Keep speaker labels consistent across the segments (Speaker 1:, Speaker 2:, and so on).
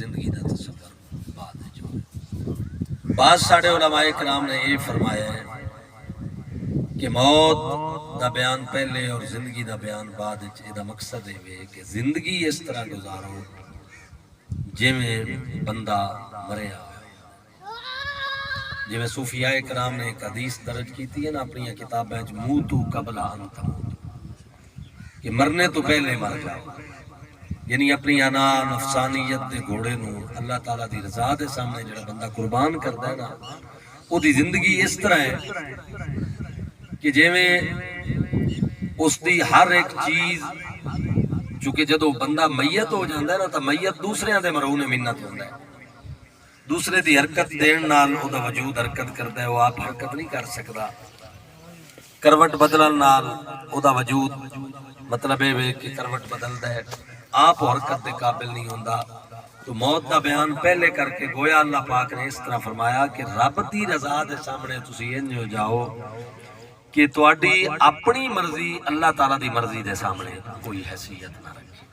Speaker 1: زندگی دا تصور بعد جو بعض ساڑھے علماء کرام نے یہ فرمایا ہے کہ موت دا بیان پہلے اور زندگی دا بیان بعد دا مقصد ہے کہ زندگی اس طرح گزارو جے میں بندہ مریا جی میں صوفیاء کرام نے ایک حدیث درج کی ہے نا اپنی کتابیں موتو قبل ان تموتو کہ مرنے تو پہلے مر جاؤ، یعنی اپنی انا نفسانیت دے گھوڑے نو اللہ تعالیٰ دی رضا دے سامنے جڑا بندہ قربان کردا ہے نا او دی زندگی اس طرح ہے کہ جویں اس دی ہر ایک چیز چونکہ جدو بندہ میت ہو جاندا ہے نا تو میت دوسرے دے مرہون منت ہوندا ہے، دوسرے دی حرکت دین نال او دا وجود حرکت کردا ہے، وہ آپ حرکت نہیں کر سکدا، کروٹ بدلن نال او دا وجود مطلب ہے کہ کروٹ بدلدا ہے، آپ حرکت دے قابل نہیں ہوندا۔ تو موت دا بیان پہلے کر کے گویا اللہ پاک نے اس طرح فرمایا کہ رب دی رضا دے سامنے تسی انج ہو جاؤ کہ تواڈی اپنی مرضی اللہ تعالیٰ دی مرضی دے سامنے کوئی حیثیت نہ رکھے۔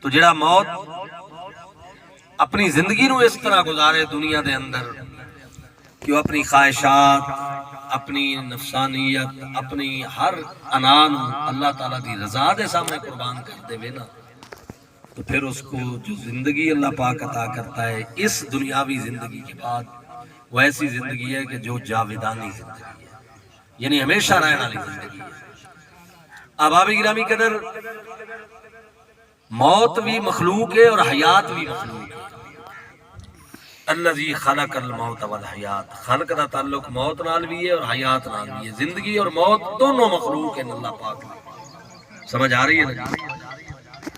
Speaker 1: تو جڑا موت اپنی زندگی نو اس طرح گزارے دنیا دے اندر کہ وہ اپنی خواہشات، اپنی نفسانیت، اپنی ہر انان اللہ تعالیٰ دی رضا دے سامنے قربان کر دے نا، تو پھر اس کو جو زندگی اللہ پاک عطا کرتا ہے اس دنیاوی زندگی کے بعد وہ ایسی زندگی ہے کہ جو جاویدانی زندگی ہے، یعنی ہمیشہ رہنے والی زندگی ہے۔ احباب گرامی قدر، موت بھی مخلوق ہے اور حیات بھی مخلوق ہے۔ الذی خلق الموت والحیات، خلق دا تعلق موت نال بھی ہے اور حیات نال بھی ہے، زندگی اور موت دونوں مخلوق ہیں اللہ پاک نے، سمجھ آ رہی ہے نا؟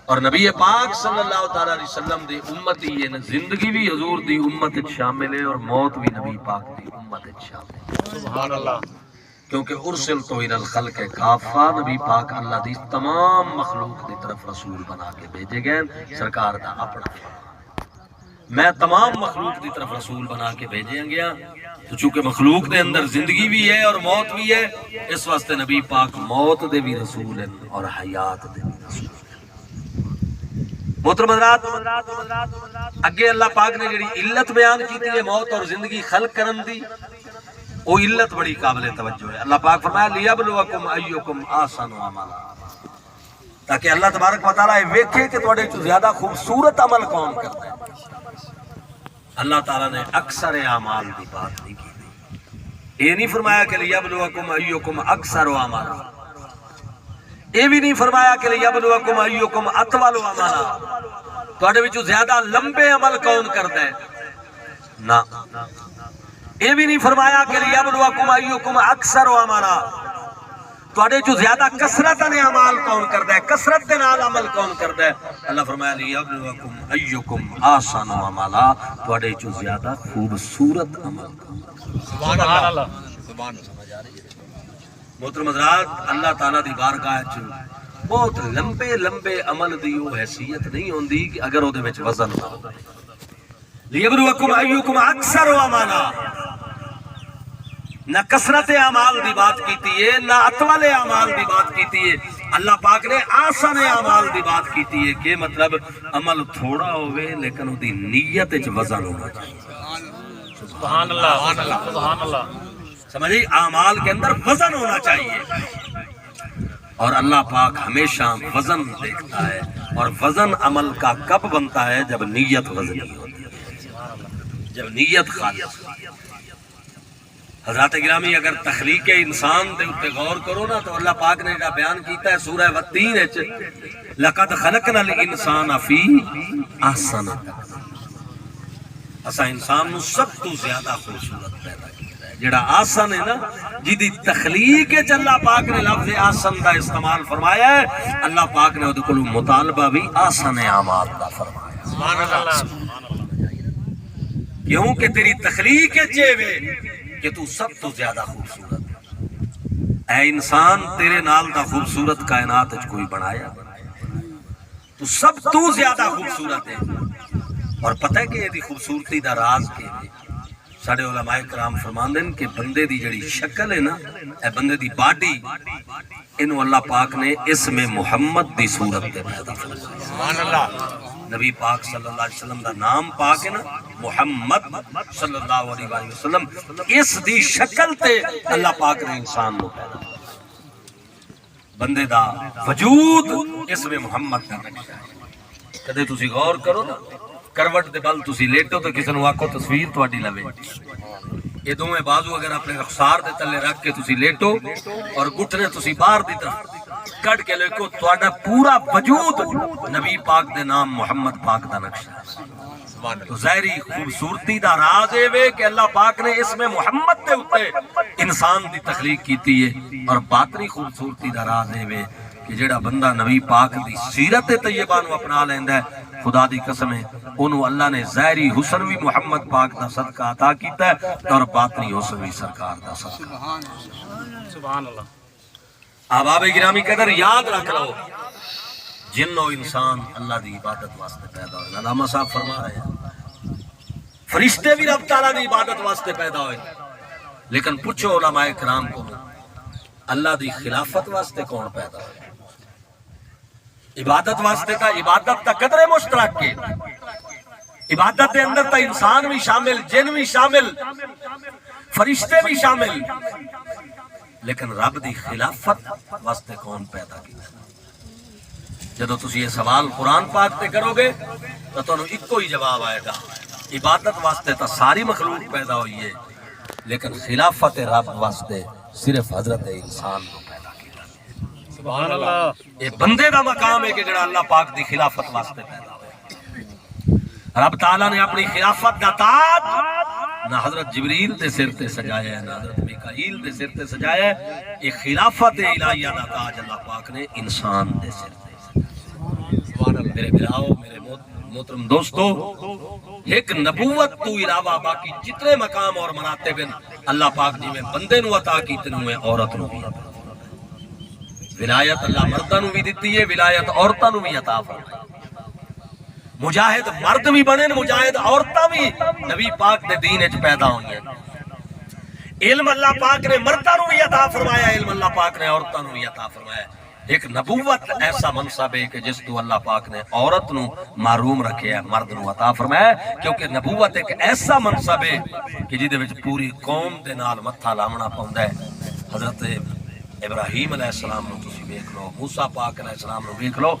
Speaker 1: اور نبی پاک صلی اللہ تعالی علیہ وسلم دی امت ہی ہے، زندگی بھی حضور دی امت شامل ہے اور موت بھی نبی پاک دی امت شامل ہے، سبحان اللہ، کیونکہ ارسلت الی الخلق کافہ، نبی پاک اللہ دی تمام مخلوق دی طرف رسول بنا کے بھیجے گئے، سرکار دا اپنا میں تمام مخلوق دی طرف رسول بنا کے بھیجے گیا، تو چونکہ مخلوق دے اندر زندگی بھی ہے اور موت بھی ہے، اس واسطے نبی پاک موت دے بھی رسول ہیں اور حیات دے بھی رسول ہیں۔ محترم حضرات، اگے اللہ پاک نے جڑی علت بیان کی ہے موت اور زندگی خلق کرن دی، وہ علت بڑی قابل توجہ ہے۔ اللہ پاک فرمایا لیبلوکم ایکم احسن عملا، تاکہ اللہ تبارک و تعالیٰ ویکھے کہ تواڈے چوں زیادہ خوبصورت عمل کون کرتا ہے۔ اللہ تعالیٰ نے اکثر اعمال دی بات نہیں کی، یہ نہیں فرمایا کہ لیبلوکم ایکم اکثر عملا، یہ بھی نہیں فرمایا کہ لیبلوکم ایکم اطول عملا، تواڈے وچوں زیادہ لمبے عمل کون کرتا ہے، نہ یہ بھی نہیں فرمایا کہ لیبلوکم ایکم اکثر عملا، تواڈے چوں زیادہ کثرت نے اعمال کون کردا ہے، کثرت دے نال عمل کون کردا ہے۔ اللہ فرمایا لیبلوکم ایکم احسن عملا، تواڈے چوں زیادہ خوبصورت عمل کون کردا ہے۔ سبحان اللہ، سبحان اللہ۔ محترم حضرات، اللہ تعالیٰ دی بارگاہ وچ بہت لمبے لمبے عمل دی وہ حیثیت نہیں ہوندی کہ اگر اودے وچ وزن نہ ہو۔ لیبلوکم ایکم اکثر عملا، نہ کثرت اعمال دی بات کیتی ہے، نہ اطول اعمال دی بات کیتی ہے، اللہ پاک نے آسان اعمال دی بات کیتی ہے کہ مطلب عمل تھوڑا ہوئے لیکن وہ دی نیت وچ وزن ہونا چاہیے۔ سبحان اللہ، سبحان اللہ، سمجھے، اعمال کے اندر وزن ہونا چاہیے، اور اللہ پاک ہمیشہ وزن دیکھتا ہے، اور وزن عمل کا کب بنتا ہے؟ جب نیت وزنی ہوتی ہے، جب نیت خالص ہوتی ہے۔ حضرات گرامی، اگر تخلیق انسان دے اتے غور کرو نا تو اللہ پاک نے جا بیان کیتا ہے سورہ والتین وچ، لقد خلقنا الانسان فی احسن تقویم، اسا انسان نو سب تو زیادہ خوبصورت پیدا کیتا ہے۔ جڑا آسن ہے نا، جدی تخلیق وچ اللہ پاک نے لفظ آسن دا استعمال فرمایا ہے، اللہ پاک نے اودے کول مطالبہ بھی آسن اعمال دا فرمایا۔ سبحان اللہ، کیوں کہ تیری تخلیق وچ ہے کہ تو سب تو زیادہ خوبصورت ہے۔ اے انسان، تیرے نال دا خوبصورت کائنات وچ کوئی بنایا، تو سب تو زیادہ خوبصورت ہے۔ اور پتہ ہے کہ یہ دی خوبصورتی دا راز کیا ہے؟ ساڑھے علماء کرام فرماندے ہیں کہ بندے دی جڑی شکل ہے نا، اے بندے دی باڈی، انہوں اللہ پاک نے اسم محمد دی صورت دے پیدا فرمایا۔ سبحان اللہ، نبی پاک صلی اللہ علیہ وسلم دا نام پاک ہے نا محمد صلی اللہ علیہ وسلم، اس دی شکل تے اللہ پاک نے انسان کو پیدا بندے دا وجود اس میں محمد دا نقشہ ہے۔ کدے تسی غور کرو نا، کروٹ دے بل تسی لیٹو تو کسی نو آکھو تصویر تواڈی لوے، یہ دونوں بازو اگر اپنے رخسار دے تلے رکھ کے تسی لیٹو اور گھٹنے تسی باہر دی طرف کٹ کے لیکو، تواڈا پورا وجود نبی پاک دے نام محمد پاک دا نقشہ ہے۔ تو ظاہری خوبصورتی دا راز اے وے کہ اللہ پاک نے اس میں محمد دے اوتے انسان دی تخلیق کیتی ہے، اور باطنی خوبصورتی دا راز اے وے کہ جڑا بندہ نبی پاک دی سیرت طیبہ نو اپنا لیندا ہے، خدا دی قسم ہے انہوں اللہ نے ظاہری حسن بھی محمد پاک دا صدقہ عطا کیتا ہے اور باطنی حسن بھی سرکار دا صدقہ۔
Speaker 2: سبحان اللہ۔
Speaker 1: احباب گرامی قدر یاد رکھ لو، جن و انسان اللہ دی عبادت واسطے پیدا ہوئے۔ علامہ صاحب فرما رہے ہیں فرشتے بھی رب تعالیٰ دی عبادت واسطے پیدا ہوئے، لیکن پوچھو علماء کرام کو اللہ دی خلافت واسطے کون پیدا ہوئے؟ عبادت واسطے تا عبادت تا قدر مشترک کے، عبادت دے اندر تا انسان بھی شامل، جن بھی شامل، فرشتے بھی شامل، لیکن رب دی خلافت واسطے کون پیدا کیا؟ جدو تسی یہ سوال قرآن پاک تے کرو گے تو تانوں ایکو ہی جواب آئے گا، عبادت واسطے تا ساری مخلوق پیدا ہوئی ہے، لیکن خلافت رب واسطے صرف حضرت انسان کو پیدا کیا۔
Speaker 2: سبحان اللہ۔
Speaker 1: یہ بندے دا مقام ہے کہ جڑا اللہ پاک دی خلافت واسطے پیدا ہوئے۔ رب تعالیٰ نے اپنی خلافت دا تاج نہ حضرت جبریل دے سر تے سجایا ہے، نہ حضرت میکائیل دے سر تے سجایا ہے، یہ خلافت الہیہ دا تاج اللہ پاک نے انسان دے سر تے سجایا۔ میرے بھراؤ، میرے محترم دوستو، ایک نبوت تو علاوہ باقی جتنے مقام اور مراتب ہیں اللہ پاک جی میں بندے نو عطا کیتے ہوئے عورت نو بھی ولایت اللہ مردہ نو بھی دیتی ہے، ولایت عورتہ نو بھی عطا فرمائی۔ مجاہد مرد بھی بنے، مجاہد عورتہ بھی نبی پاک دے دین اچ پیدا ہوئی ہیں۔ علم اللہ پاک نے مردہ نو بھی عطا فرمایا، علم اللہ پاک نے عورتہ نو بھی عطا فرمایا۔ ایک نبوت ایسا منصب ہے کہ جس تو اللہ پاک نے عورت نو محروم رکھے ہے، مرد نو عطا فرمایا، کیونکہ نبوت ایک ایسا منصب ہے کہ جدے وچ پوری قوم دے نال متھا لاونا پوندا ہے۔ حضرت ابراہیم علیہ السلام نو تسی ویکھ لو، موسیٰ پاک علیہ السلام نو ویکھ لو،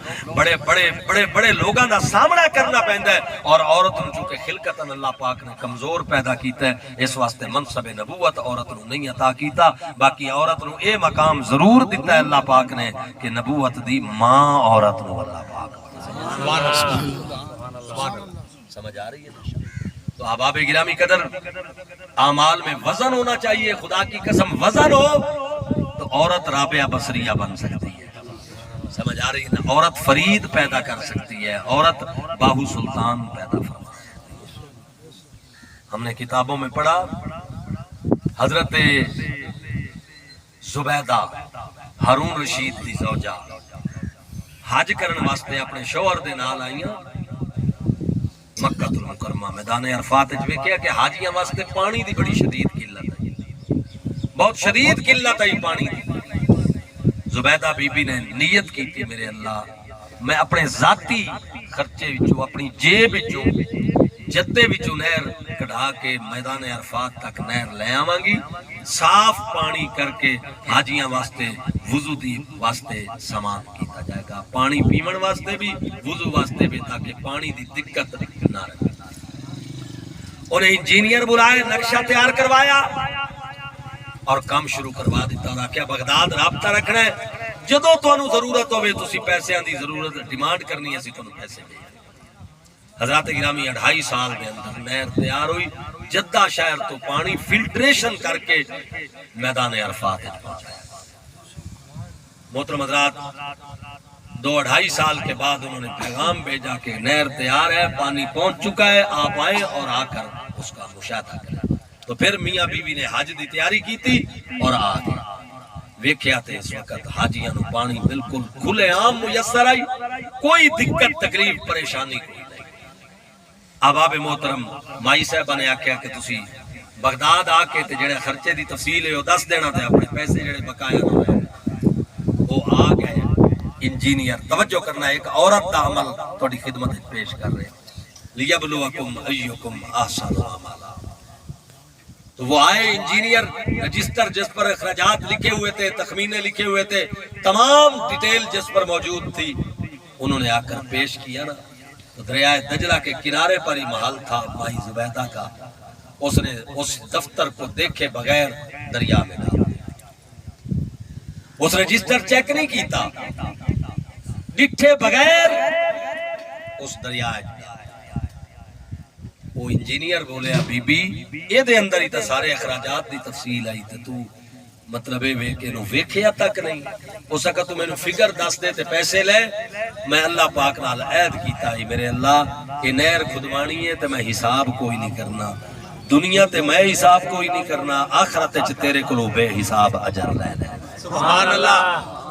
Speaker 1: بڑے لوگاں دا سامنا کرنا پیندا ہے، اور عورت نو چونکہ خلقتاً اللہ پاک نے کمزور پیدا کیتا ہے، اس واسطے منصب نبوت عورت نو نہیں عطا کیتا۔ باقی عورت نو اے مقام ضرور دیتا ہے اللہ پاک نے کہ نبوت دی ماں عورت نو اللہ پاک سمجھ آ رہی ہے۔ تو احباب گرامی قدر، اعمال میں وزن ہونا چاہیے، خدا کی قسم وزن ہو تو عورت رابعہ بصریہ بن سکتی ہے، سمجھ آ رہی ہے نا؟ عورت فرید پیدا کر سکتی ہے، عورت باہو سلطان پیدا فرما سکتی ہے۔ ہم نے کتابوں میں پڑھا حضرت زبیدہ ہارون رشید دی زوجہ حج کرن واسطے اپنے شوہر دے نال آئیاں مکہ المکرمہ میدان عرفات وچ ویکھیا کہ حاجیاں واسطے پانی دی بڑی شدید قلت ہے، بہت شدید قلت ہے پانی دی۔ زبیدہ بی بی نے نیت کی تھی، میرے اللہ میں اپنے ذاتی خرچے وچوں، اپنی جیب وچوں، جدے وچوں نہر کڈھا کے میدان عرفات تک نہر لے آواں گی، صاف پانی کر کے حاجیاں واسطے وضو دی واسطے سامان کیتا جائے گا، پانی پیون واسطے بھی، وضو واسطے بھی، تاکہ پانی دی دقت نہ رہے۔ انہیں انجینئر بلائے، نقشہ تیار کروایا اور کام شروع کروا دیتا، اور آکھیا بغداد رابطہ رکھنا ہے، جدو تانوں ضرورت ہوئے تسی پیسے دی ضرورت ڈیمانڈ کرنی ہے، اسی تانوں پیسے دیں۔ حضرات گرامی 2.5 سال دے اندر نہر تیار ہوئی، جدہ شہر تو پانی فلٹریشن کر کے میدان عرفات پہنچایا۔ محترم حضرات، 2-2.5 سال کے بعد انہوں نے پیغام بھیجا کہ نہر تیار ہے، پانی پہنچ چکا ہے، آپ آئیں اور آ کر اس کا مشاہدہ کریں۔ تو پھر میاں بیوی نے حج دی تیاری کی تھی اور آ گئے۔ ویکھیا تے اس وقت حاجیاں نو پانی بالکل کھلے عام میسر آئی، کوئی دقت تکلیف پریشانی کوئی نہیں۔ احباب محترم، مائی صاحبہ نے آکھیا کہ تسی بغداد آ کے تے جڑے خرچے دی تفصیل ہے وہ دس دینا تے اپنے پیسے جڑے بقایا نہ ہوئے وہ آ گئے۔ انجینئر توجہ کرنا ایک عورت دا عمل تھوڑی خدمت پیش کر رہے ہیں لیبلوکم ایکم احسن عملا تو وہ آئے انجینئر رجسٹر جس پر اخراجات لکھے ہوئے تھے تخمینے لکھے ہوئے تھے تمام ڈیٹیل جس پر موجود تھی انہوں نے آ کر پیش کیا نا تو دریائے دجلہ کے کنارے پر ہی محل تھا مائی زبیدہ کا اس نے اس دفتر کو دیکھے بغیر دریا میں ڈال دیا اس رجسٹر چیک نہیں کیتا ڈٹھے بغیر اس دریا وہ انجینئر بولے بی بی یہ دے اندر ہی تا سارے اخراجات دی تفصیل آئی تے تو مطلب ہے نو ویکھیا تک نہیں ہو سکا تو میں نو فگر دس دے تے پیسے لے میں اللہ پاک نال عہد کیتا ہی میرے اللہ یہ نہر کھدوانی ہے تے میں حساب کوئی نہیں کرنا دنیا تے میں حساب کوئی نہیں کرنا آخرت چ تیرے کولوں بے حساب اجر لینا سبحان اللہ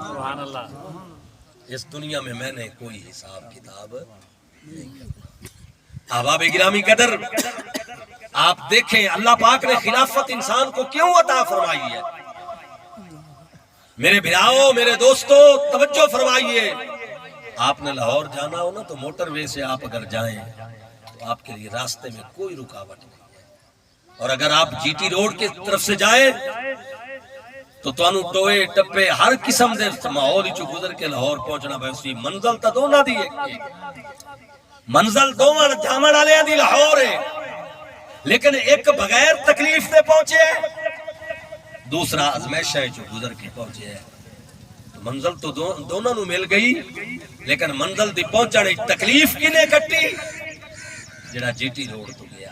Speaker 2: سبحان اللہ
Speaker 1: اس دنیا میں نے کوئی حساب کتاب نہیں کرنا احباب گرامی قدر آپ دیکھیں اللہ پاک نے خلافت انسان کو کیوں عطا فرمائی ہے میرے بھراؤ میرے دوستو توجہ فرمائیے آپ نے لاہور جانا ہو نا تو موٹر وے سے آپ اگر جائیں تو آپ کے لیے راستے میں کوئی رکاوٹ نہیں ہے اور اگر آپ جی ٹی روڈ کی طرف سے جائیں تو تانوں ٹوئے ٹپے ہر قسم دے ماحول چ گزر کے لاہور پہنچنا پے منزل تا دونا دی ہے منزل دوواں جامن والے دی لاہور ہے لیکن ایک بغیر تکلیف دے پہنچے دوسرا ازمائش ہے جو گزر کے پہنچے ہے منزل تو دونوں نو مل گئی لیکن منزل دی پہنچنے تکلیف کنے کٹی جڑا جی ٹی روڈ تو گیا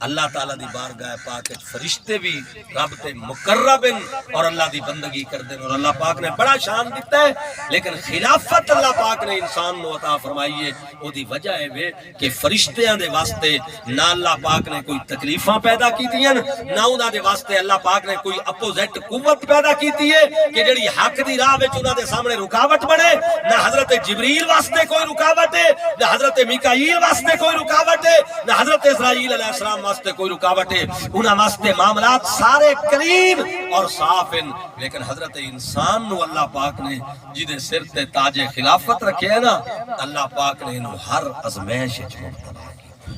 Speaker 1: اللہ تعالیٰ دی بارگاہ پاک فرشتے بھی رب تے مقرب اور اللہ دی بندگی کر دیں اور اللہ پاک نے بڑا شان دیتا ہے لیکن خلافت اللہ پاک نے انسان نو عطا فرمائی ہے او دی وجہ ہے کہ فرشتیاں دے واسطے نہ اللہ پاک نے کوئی تکلیفاں پیدا کیتیاں نہ انہاں دے واسطے اللہ پاک نے کوئی اپوزٹ قوت پیدا کیتی ہے کہ جڑی حق دی راہ وچ انہاں دے سامنے رکاوٹ بنے نہ حضرت جبریل واسطے کوئی رکاوٹ ہے نہ حضرت میکائیل واسطے کوئی رکاوٹ ہے نہ حضرت اسرائیل علیہ السلام واسطے کوئی رکاوٹ ہے انہاں واسطے معاملات سارے قریب اور صاف ہیں لیکن حضرت انسان نو اللہ پاک نے جدے سر تے تاج خلافت رکھے ہے نا اللہ پاک نے انہوں ہر ازمائش وچ مبتلا کیتا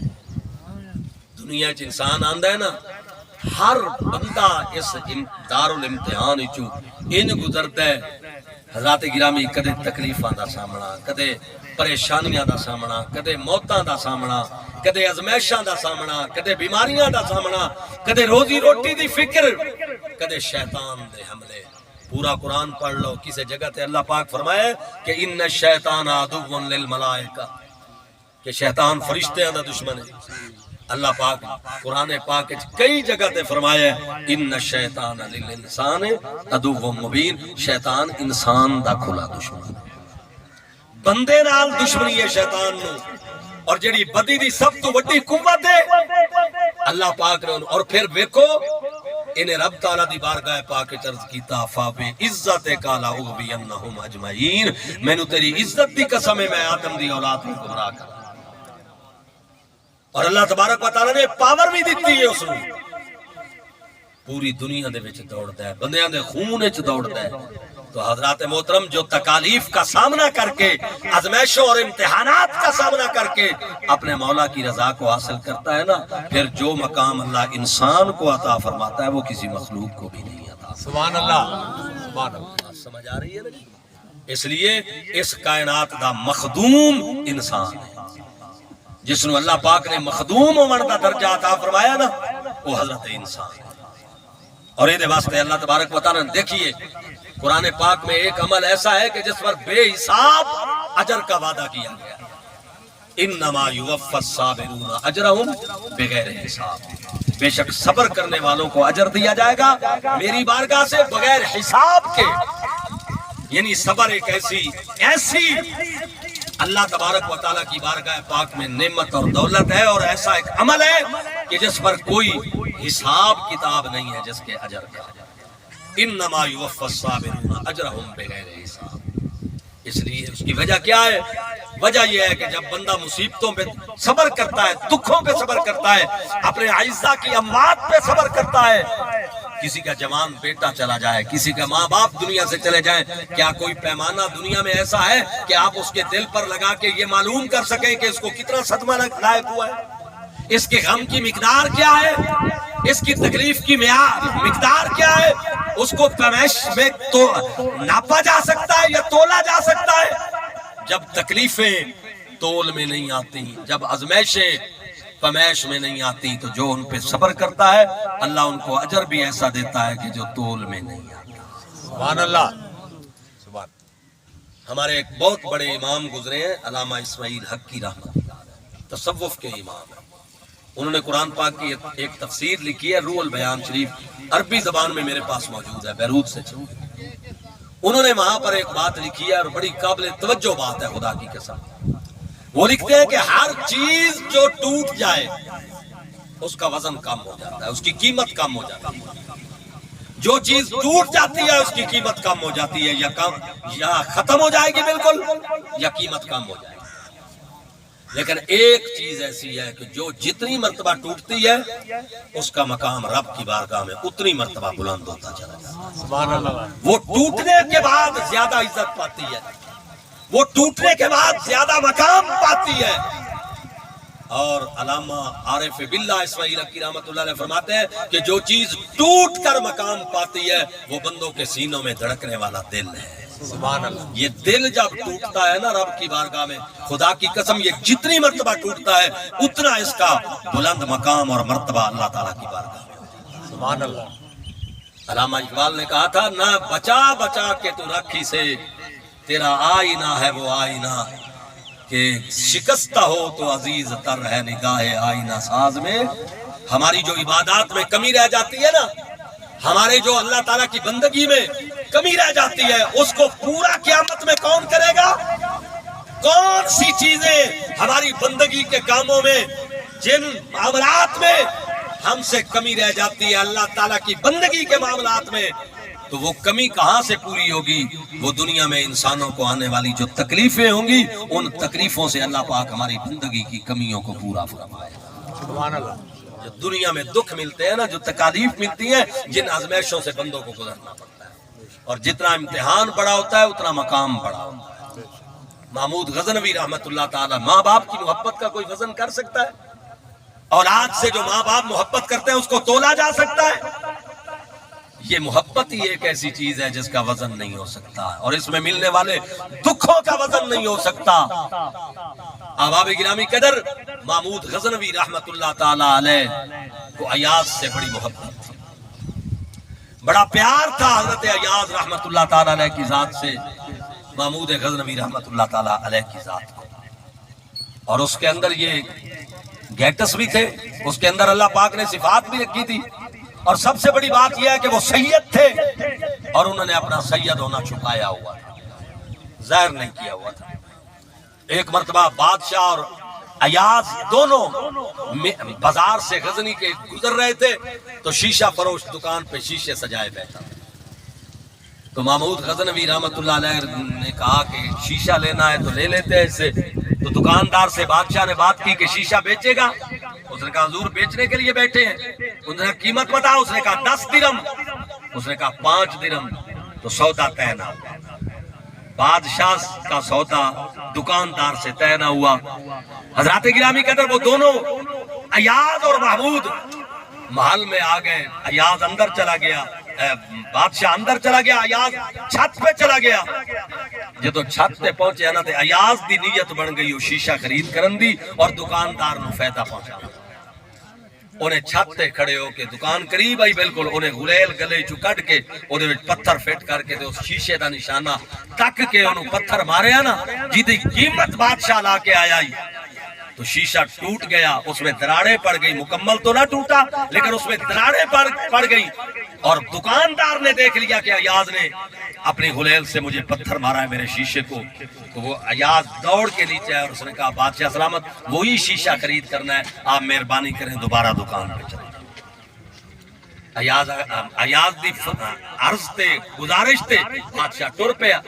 Speaker 1: دنیا وچ انسان آندا ہے نا ہر بندہ اس دارالامتحان وچوں ان گزرتا ہے حضرات گرامی کدے تکلیفاں دا سامنا کدے پریشانیاں دا سامنا کدے موتاں دا سامنا کدے ازمائشاں دا سامنا کدے بیماریاں دا سامنا کدے روزی روٹی دی فکر کدے شیطان دے حملے پورا قرآن پڑھ لو کسی جگہ تے اللہ پاک فرمائے کہ ان الشیطان عدو للملائکہ کہ شیطان فرشتیاں دا دشمن ہے اللہ پاک قرآن پاک کئی جگہ تے فرمایا ہے ان الشیطان للانسان عدو مبین شیطان انسان دا کھلا دشمن بندے نال دشمنی ہے شیطان نو اور جڑی بدی دی سب تو وڈی قوت ہے اللہ پاک نے اور پھر ویکھو انہیں رب تعالیٰ دی بارگاہ پاک عرض کیتا فابے عزت کالا اغوینہم اجمعین میں نو تیری عزت دی قسم ہے میں آدم دی اولاد کو گمراہ کرا اور اللہ تبارک و تعالیٰ نے پاور بھی دیتی ہے اس نے پوری دنیا دے وچ دوڑدا ہے بندیاں دے خون وچ دوڑدا ہے تو حضرات محترم جو تکالیف کا سامنا کر کے آزمائشوں اور امتحانات کا سامنا کر کے اپنے مولا کی رضا کو حاصل کرتا ہے نا پھر جو مقام اللہ انسان کو عطا فرماتا ہے وہ کسی مخلوق کو بھی نہیں عطا سبحان اللہ سبحان اللہ سمجھ آ رہی ہے نا اس لیے اس کائنات دا مخدوم انسان ہے جس نو اللہ پاک نے مخدوم ہون دا درجہ عطا فرمایا نا وہ حضرت انسان ہے اور یہ واسطے اللہ تبارک و تعالیٰ نے دیکھیے قرآن پاک میں ایک عمل ایسا ہے کہ جس پر بے حساب اجر کا وعدہ کیا گیا انما یوفی الصابرون اجرہم بغیر حساب بے شک صبر کرنے والوں کو اجر دیا جائے گا میری بارگاہ سے بغیر حساب کے یعنی صبر ایک ایسی اللہ تبارک و تعالیٰ کی بارگاہ پاک میں نعمت اور دولت ہے اور ایسا ایک عمل ہے کہ جس پر کوئی حساب کتاب نہیں ہے جس کے اجر کا انما یوفی الصابرون اجرہم بغیر حساب اس لیے اس کی وجہ کیا ہے وجہ یہ ہے کہ جب بندہ مصیبتوں پہ صبر کرتا ہے دکھوں پہ صبر کرتا ہے اپنے اعزاء کی اموات پہ صبر کرتا ہے کسی کا جوان بیٹا چلا جائے، کسی کا ماں باپ دنیا سے چلے جائیں، کیا کوئی پیمانہ دنیا میں ایسا ہے کہ آپ اس کے دل پر لگا کے یہ معلوم کر سکیں کہ اس کو کتنا صدمہ لائق ہوا ہے، اس کے غم کی مقدار کیا ہے، اس کی تکلیف کی مقدار کیا ہے؟ اس کو پیمائش میں تو ناپا جا سکتا ہے یا تولا جا سکتا ہے؟ جب تکلیفیں تول میں نہیں آتی، جب آزمائشیں پیمائش میں نہیں آتی، تو جو ان پہ صبر کرتا ہے اللہ ان کو اجر بھی ایسا دیتا ہے کہ جو تول میں نہیں آتا۔
Speaker 2: سبحان اللہ۔
Speaker 1: ہمارے ایک بہت بڑے امام گزرے ہیں، علامہ اسماعیل حقی رحمۃ اللہ علیہ، تصوف کے امام ہیں۔ انہوں نے قرآن پاک کی ایک تفسیر لکھی ہے، روح البیان شریف، عربی زبان میں میرے پاس موجود ہے، بیروت سے چھپی۔ انہوں نے وہاں پر ایک بات لکھی ہے اور بڑی قابل توجہ بات ہے، خدا کی قسم۔ وہ لکھتے ہیں کہ ہر چیز جو ٹوٹ جائے اس کا وزن کم ہو جاتا ہے، اس کی قیمت کم ہو جاتی ہے۔ جو چیز ٹوٹ جاتی ہے اس کی قیمت کم ہو جاتی ہے، یا ختم ہو جائے گی بالکل، یا قیمت کم ہو جائے گی۔ لیکن ایک چیز ایسی ہے کہ جو جتنی مرتبہ ٹوٹتی ہے اس کا مقام رب کی بارگاہ میں اتنی مرتبہ بلند ہوتا چلا جاتا ہے۔
Speaker 2: سبحان اللہ۔
Speaker 1: وہ ٹوٹنے کے بعد زیادہ عزت پاتی ہے، وہ ٹوٹنے کے بعد زیادہ مقام پاتی ہے۔ اور علامہ عارف باللہ اسماعیل حقی رحمۃ اللہ علیہ فرماتے ہیں کہ جو چیز ٹوٹ کر مقام پاتی ہے وہ بندوں کے سینوں میں دھڑکنے والا دل ہے۔
Speaker 2: سبحان اللہ۔
Speaker 1: یہ دل جب ٹوٹتا ہے نا رب کی بارگاہ میں، خدا کی قسم یہ جتنی مرتبہ ٹوٹتا ہے اتنا اس کا بلند مقام اور مرتبہ اللہ تعالیٰ کی بارگاہ میں۔
Speaker 2: سبحان اللہ۔
Speaker 1: علامہ اقبال نے کہا تھا، نہ بچا بچا کے تو رکھی سے، تیرا آئینہ ہے وہ آئینہ کہ شکستہ ہو تو عزیز تر ہے نگاہ آئینہ ساز میں۔ ہماری جو عبادات میں کمی رہ جاتی ہے نا، ہمارے جو اللہ تعالیٰ کی بندگی میں کمی رہ جاتی ہے، اس کو پورا قیامت میں کون کرے گا؟ کون سی چیزیں ہماری بندگی کے کاموں میں، جن معاملات میں ہم سے کمی رہ جاتی ہے اللہ تعالیٰ کی بندگی کے معاملات میں، تو وہ کمی کہاں سے پوری ہوگی؟ وہ دنیا میں انسانوں کو آنے والی جو تکلیفیں ہوں گی ان تکلیفوں سے اللہ پاک ہماری بندگی کی کمیوں کو پورا فرمائے گا۔
Speaker 2: سبحان اللہ۔
Speaker 1: جو دنیا میں دکھ ملتے ہیں نا، جو تکالیف ملتی ہیں، جن آزمائشوں سے بندوں کو گزرنا پڑتا ہے، اور جتنا امتحان بڑا ہوتا ہے اتنا مقام بڑا ہوتا ہے۔ محمود غزنوی رحمت اللہ تعالی، ماں باپ کی محبت کا کوئی وزن کر سکتا ہے؟ اولاد سے جو ماں باپ محبت کرتے ہیں اس کو تولا جا سکتا ہے؟ یہ محبت ہی ایک ایسی چیز ہے جس کا وزن نہیں ہو سکتا، اور اس میں ملنے والے دکھوں کا وزن نہیں ہو سکتا۔ احباب گرامی قدر، محمود غزنوی رحمت اللہ تعالی علیہ کو ایاز سے بڑی محبت تھی، بڑا پیار تھا حضرت ایاز رحمت اللہ تعالی علیہ کی ذات سے، محمود غزنوی رحمت اللہ تعالی علیہ کی ذات کو۔ اور اس کے اندر یہ گیٹس بھی تھے، اس کے اندر اللہ پاک نے صفات بھی رکھی تھی، اور سب سے بڑی بات یہ ہے کہ وہ سید تھے اور انہوں نے اپنا سید ہونا چھپایا ہوا تھا، ظاہر نہیں کیا ہوا تھا۔ ایک مرتبہ بادشاہ اور ایاز دونوں بازار سے غزنی کے گزر رہے تھے تو شیشہ فروش دکان پہ شیشے سجائے بیٹھا، تو محمود غزنوی رحمت اللہ علیہ نے کہا کہ شیشہ لینا ہے تو لے لیتے ہیں اس سے۔ تو دکاندار سے بادشاہ نے بات کی کہ شیشہ بیچے گا؟ اس نے کہا حضور بیچنے کے لیے بیٹھے ہیں۔ انہوں نے کہا قیمت بتا، اس نے کہا 10 درم، اس نے کہا 5 درم، تو سودا طے نہ ہوا۔ بادشاہ کا سودا دکاندار سے طے نہ ہوا۔ حضرات گرامی قدر، وہ دونوں ایاز اور محمود محل میں آ گئے، ایاز اندر چلا گیا، بادشاہ اندر چلا گیا، ایاز چھت پہ چلا گیا۔ جدو چھت پہ پہنچے نا تے ایاز دی نیت بن گئی وہ شیشہ خرید کرن دی اور دکاندار نو فائدہ پہنچا۔ انہیں چھت تے کھڑے ہو کے دکان قریب آئی بالکل، انہیں غلیل گلے چو کٹ کے اودے وچ پتھر فٹ کر کے تے اس شیشے دا نشانہ تک کے انہوں پتھر ماریا نا، جیدی قیمت بادشاہ لا کے آیا ہی، تو شیشہ ٹوٹ گیا، اس میں دراڑیں پڑ گئی، مکمل تو نہ ٹوٹا لیکن اس میں دراڑیں پڑ گئی، اور دکاندار نے دیکھ لیا کہ ایاز نے اپنی غلیل سے مجھے پتھر مارا ہے میرے شیشے کو، تو وہ ایاز دوڑ کے نیچے آیا اور اس نے کہا بادشاہ سلامت، وہی شیشہ خرید کرنا ہے، آپ مہربانی کریں دوبارہ دکان پہ چلیں۔ ایاز دی عرض تے گزارش تے بادشاہ ٹر پیا،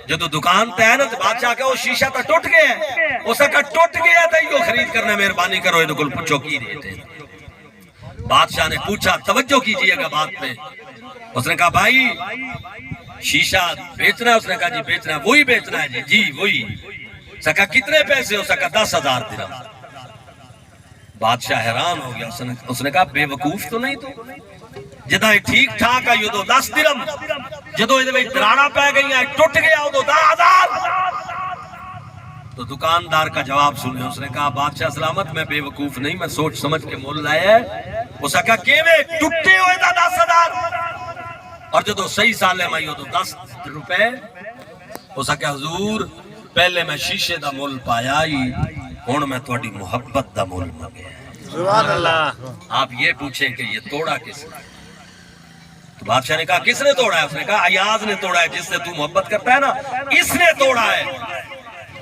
Speaker 1: جدو دکان تے ہے نا تو بادشاہ کہ وہ شیشہ تو ٹوٹ گیا ہے، اسے کہا ٹوٹ گیا تو یہ خرید کرنا، مہربانی کرو یہ کل پوچھو کی ریٹ ہے۔ بادشاہ نے پوچھا، توجہ کیجئے گا بات پہ، اس نے کہا بھائی شیشہ بیچنا ہے؟ اس نے کہا جی بیچنا ہے۔ وہی بیچنا ہے جی؟ جی وہی۔ اس نے کہا کتنے پیسے؟ اس نے کہا 10,000 درہم۔ بادشاہ حیران ہو گیا، اس نے کہا بے وقوف تو نہیں تو، جدہ ٹھیک ٹھاک ہے یہ تو 10 درہم، جدو یہ دراڑا پہ گئی ہے ٹوٹ گیا وہ تو 10,000۔ تو دکاندار کا جواب سنے، اس نے کہا بادشاہ سلامت میں بے وقوف نہیں، میں سوچ سمجھ کے مول لائے ہے۔ اس نے کہا کیویں ٹوٹے ہوئے دا 10,000 اور جدو صحیح سال ہے میں یہ تو 10 روپے۔ اس نے کہا حضور پہلے میں شیشے دا مول پایا ہی، ہن میں تہاڈی محبت دا مول منگیا۔
Speaker 2: سبحان اللہ۔
Speaker 1: آپ یہ پوچھیں کہ یہ توڑا کس نے؟ تو بادشاہ نے کہا کس نے توڑا ہے؟ اس نے کہا ایاز نے توڑا ہے، جس سے تو محبت کرتا ہے نا، اس نے توڑا ہے۔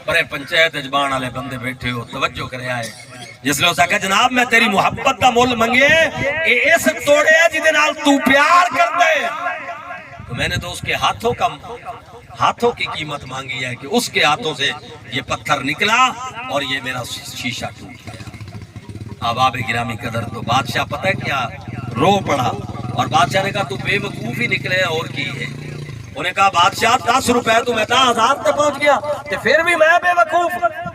Speaker 1: پر پنچایت اجبان والے بندے بیٹھے ہو، توجہ کرے آئے، جس نے اس نے کہا جناب میں تیری محبت دا مول منگے، اس توڑے ہے جدے نال تو پیار کرتا ہے۔ تو میں نے تو اس کے ہاتھوں کی قیمت مانگی ہے کہ اس کے ہاتھوں سے یہ پتھر نکلا اور یہ میرا شیشہ ٹوٹ گیا۔ آباب گرامی قدر، تو بادشاہ پتہ ہے کیا رو پڑا، اور بادشاہ نے کہا تو بے وقوف ہی نکلے اور کی ہے؟ انہیں کہا بادشاہ 10 روپے تو میں 10,000 تے پہنچ گیا تے پھر بھی میں بے وقوف۔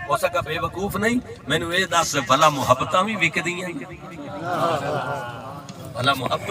Speaker 1: ہو سکا بے وقوف نہیں، میں نے یہ 10 بھلا محبتاں بھی وک دیاں، بھلا محبت